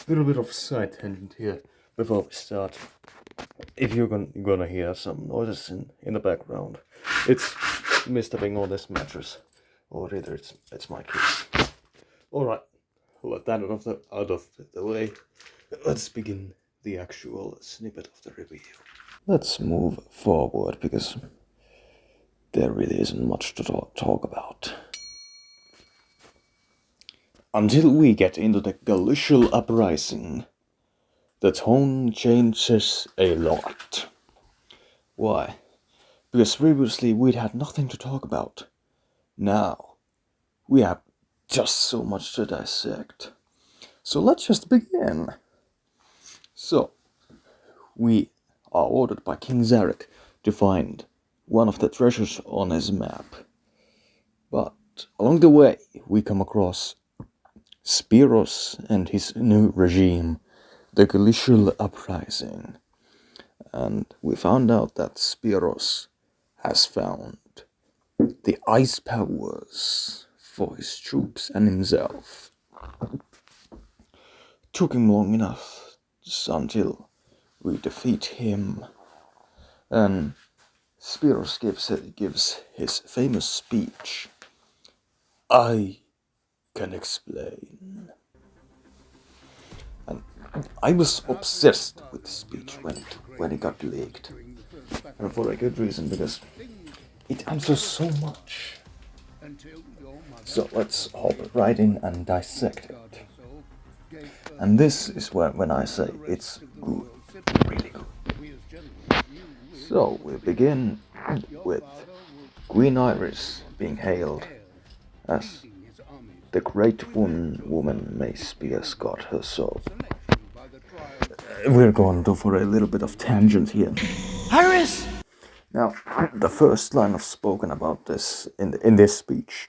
little bit of side tangent here before we start. If you're gonna hear some noises in the background, it's me stepping on this mattress, or either it's my kids. All right, let that out of the way. Let's begin the actual snippet of the review. Let's move forward because there really isn't much to talk about. Until we get into the glacial uprising, the tone changes a lot. Why? Because previously we'd had nothing to talk about. Now, we have just so much to dissect. So let's just begin. So, we are ordered by King Zarek to find one of the treasures on his map. But along the way, we come across Spearos and his new regime, the glacial uprising. And we found out that Spearos has found the ice powers for his troops and himself. Took him long enough until we defeat him, and Spearos gives his famous speech. I can explain. And I was obsessed with the speech when it got leaked, and for a good reason, because it answers so much. So let's hop right in and dissect it. And this is when I say it's good, really good. So we begin with Queen Iris being hailed as the great woman may Spears God herself. We're going to for a little bit of tangent here. Iris! Now, the first line of spoken about this in this speech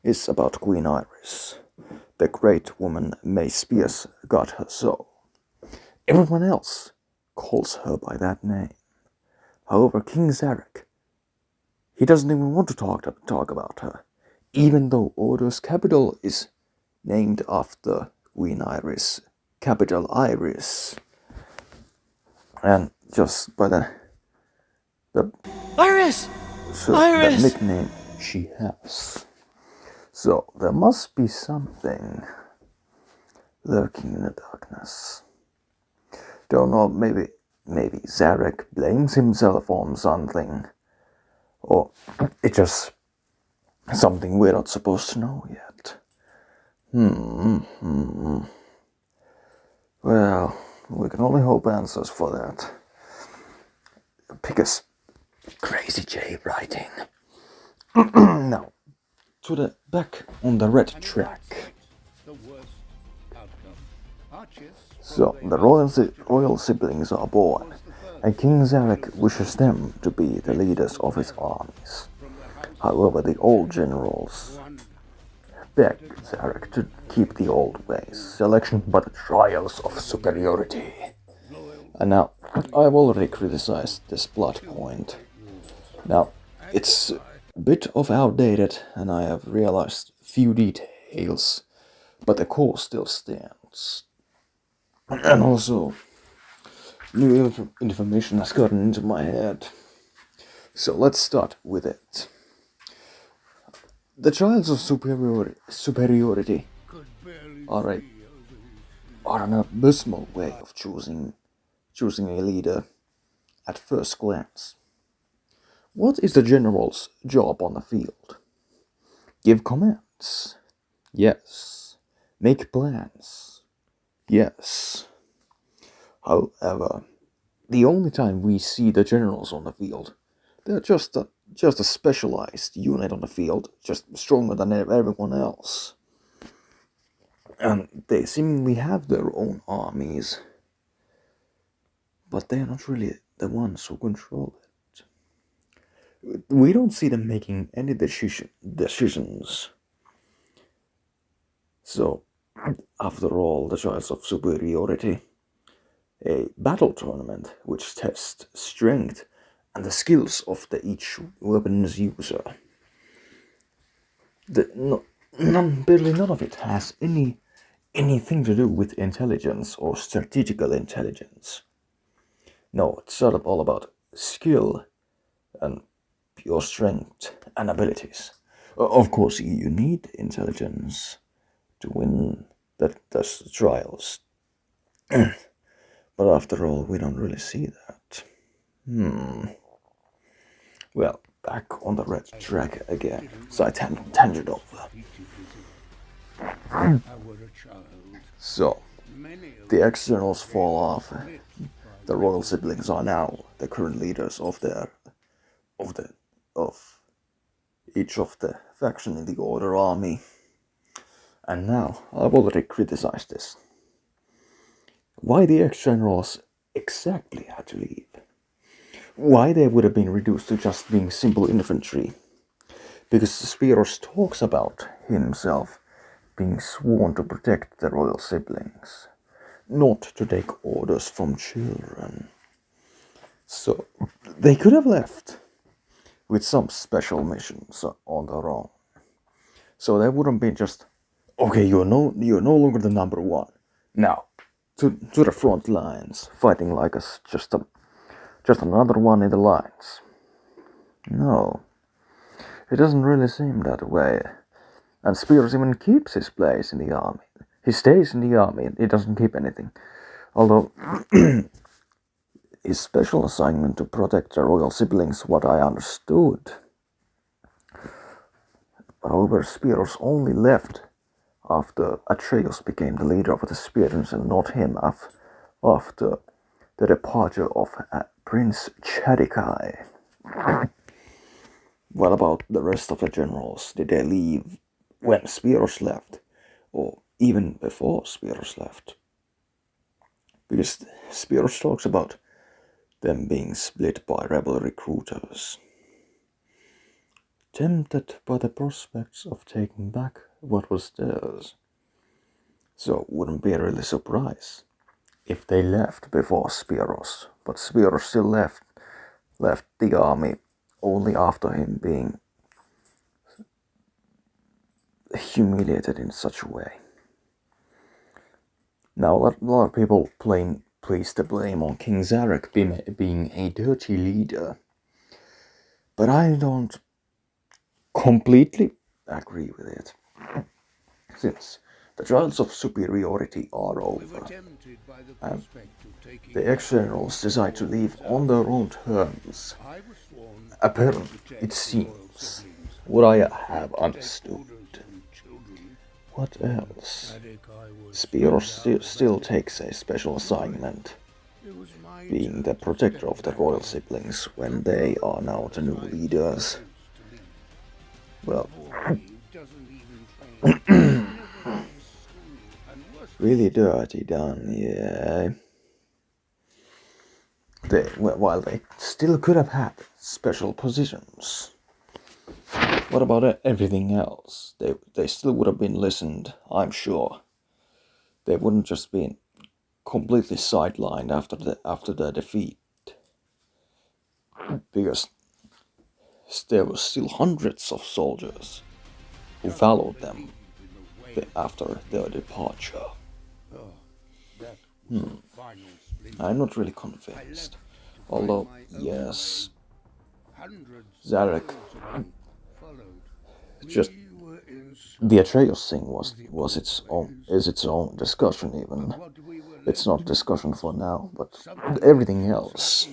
is about Queen Iris. The great woman may Spears God her soul. Everyone else calls her by that name. However, King Zarek, he doesn't even want to talk about her, even though Order's capital is named after Queen Iris, capital Iris. And just by the Iris! So Iris! The nickname she has. So there must be something lurking in the darkness. Don't know, maybe Zarek blames himself on something. Or it's just something we're not supposed to know yet. Well, we can only hope answers for that. Because Crazy J writing. Now, to the back on the red track. So, the royal siblings are born, and King Zarek wishes them to be the leaders of his armies. However, the old generals beg Zarek to keep the old ways, selection by the trials of superiority. And now, I've already criticized this plot point. Now, it's a bit of outdated, and I have realized few details, but the core still stands. And also, new information has gotten into my head. So let's start with it. The trials of superiority are an abysmal way of choosing a leader at first glance. What is the general's job on the field? Give commands. Yes. Make plans. Yes. However, the only time we see the generals on the field, they're just a specialized unit on the field, just stronger than everyone else. And they seemingly have their own armies, but they're not really the ones who control it. We don't see them making any decisions. So, after all, the trials of superiority, a battle tournament which tests strength and the skills of each weapon's user. Barely none of it has any anything to do with intelligence or strategical intelligence. No, it's sort of all about skill and pure strength and abilities. Of course, you need intelligence to win those trials. But after all, we don't really see that. Well, back on the red track again. So I tangent over. So, the externals fall off. The royal siblings are now the current leaders of each of the faction in the Order army. And now, I've already criticized this. Why the ex-generals exactly had to leave? Why they would have been reduced to just being simple infantry? Because Spearos talks about himself being sworn to protect the royal siblings, not to take orders from children. So, they could have left with some special missions on their own. So they wouldn't be just, okay, you're no longer the number one. Now, to the front lines, fighting like us, just another one in the lines. No, it doesn't really seem that way. And Spearos even keeps his place in the army. He stays in the army, he doesn't keep anything. Although, his special assignment to protect the royal siblings, what I understood. However, Spearos only left after Atreus became the leader of the Spearans and not him after the departure of Prince Chadikai. What about the rest of the generals? Did they leave when Spearos left? Or even before Spearos left? Because Spearos talks about them being split by rebel recruiters. Tempted by the prospects of taking back what was theirs. So wouldn't be really surprised if they left before Spearos, but Spearos still left the army only after him being humiliated in such a way. Now a lot of people place the blame on King Zarek being a dirty leader, but I don't completely agree with it, since the trials of superiority are over, and the ex-generals decide to leave on their own terms. Apparently, it seems, what I have understood. What else? Spearos still takes a special assignment, being the protector of the royal siblings when they are now the new leaders. Well, really dirty done, yeah. While they still could have had special positions. What about everything else? They still would have been listened, I'm sure. They wouldn't just been completely sidelined after their defeat. Because there were still hundreds of soldiers who followed them after their departure. I'm not really convinced. Although, yes, Zarek, just the Atreus thing is its own discussion even. It's not discussion for now, but everything else.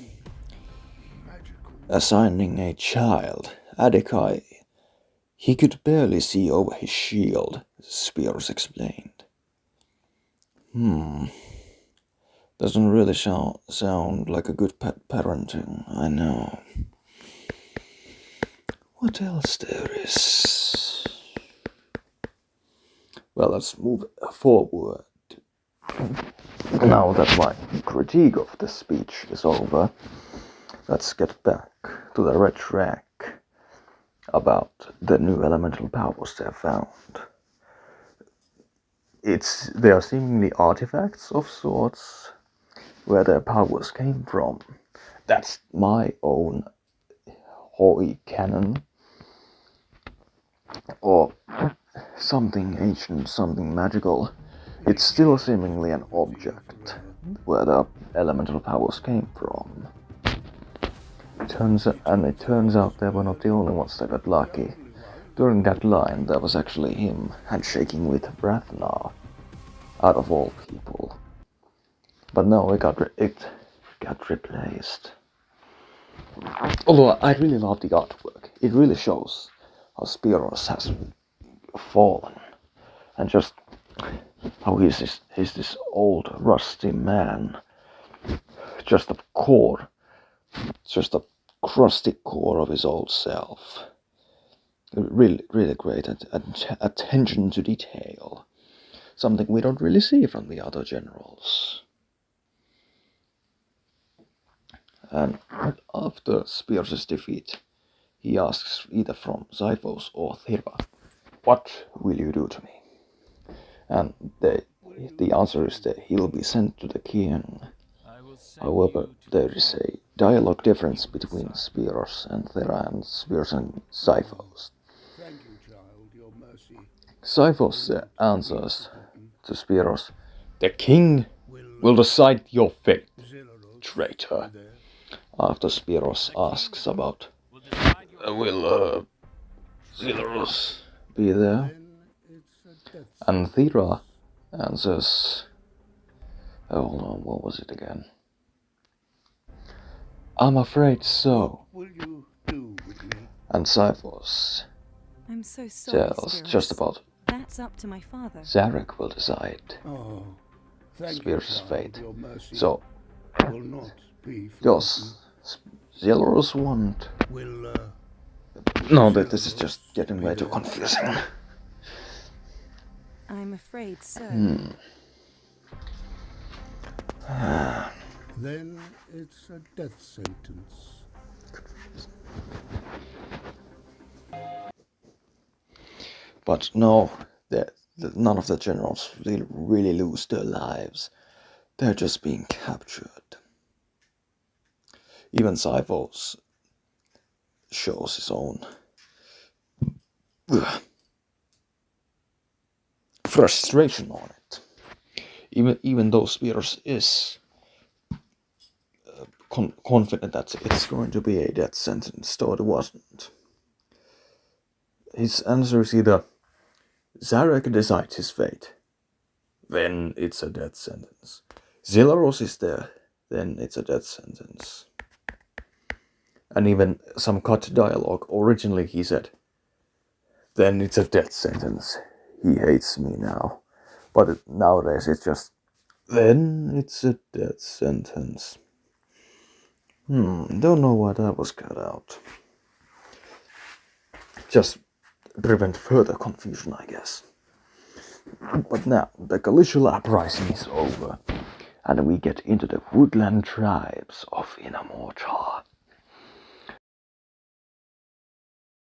Assigning a child, Adekai, he could barely see over his shield, Spearos explained. Doesn't really sound like a good parenting, I know. What else there is? Well, let's move forward. Now that my critique of the speech is over, let's get back to the red track about the new elemental powers they have found. They are seemingly artifacts of sorts, where their powers came from. That's my own holy canon. Or something ancient, something magical, it's still seemingly an object where the elemental powers came from. It turns out they were not the only ones that got lucky. During that line, there was actually him handshaking with Brathnar, out of all people. But no, it got replaced. Although I really love the artwork, it really shows how Spearos has fallen, and just how he's this old rusty man, just a core, just a crusty core of his old self. Really great attention to detail, something we don't really see from the other generals. And after Spearos' defeat, he asks either from Zyphos or Thera, "What will you do to me?" And the answer is that he'll be sent to the king. However, there is a dialogue difference between Spearos and Thera and Spearos and Zyphos. Zyphos answers to Spearos, "The king will decide your fate, traitor." After Spearos asks about, "Will Zealous be there?" And Thera answers, hold on, what was it again? "I'm afraid so." And Zyphos tells just about, "That's up to my father." Zarek will decide Spearos' fate. So, does Zealous want? No, this is just getting way too confusing. "I'm afraid so." Then it's a death sentence. But no, none of the generals really lose their lives. They're just being captured. Even Zyphos shows his own frustration on it. Even though Spearos is confident that it's going to be a death sentence, though it wasn't. His answer is either Zarek decides his fate, then it's a death sentence. Zelaros is there, then it's a death sentence. And even some cut dialogue, originally he said, then it's a death sentence. He hates me now. But nowadays it's just, then it's a death sentence. Don't know why that was cut out. Just prevent further confusion, I guess. But now, the glacial uprising is over, and we get into the woodland tribes of Inamortar.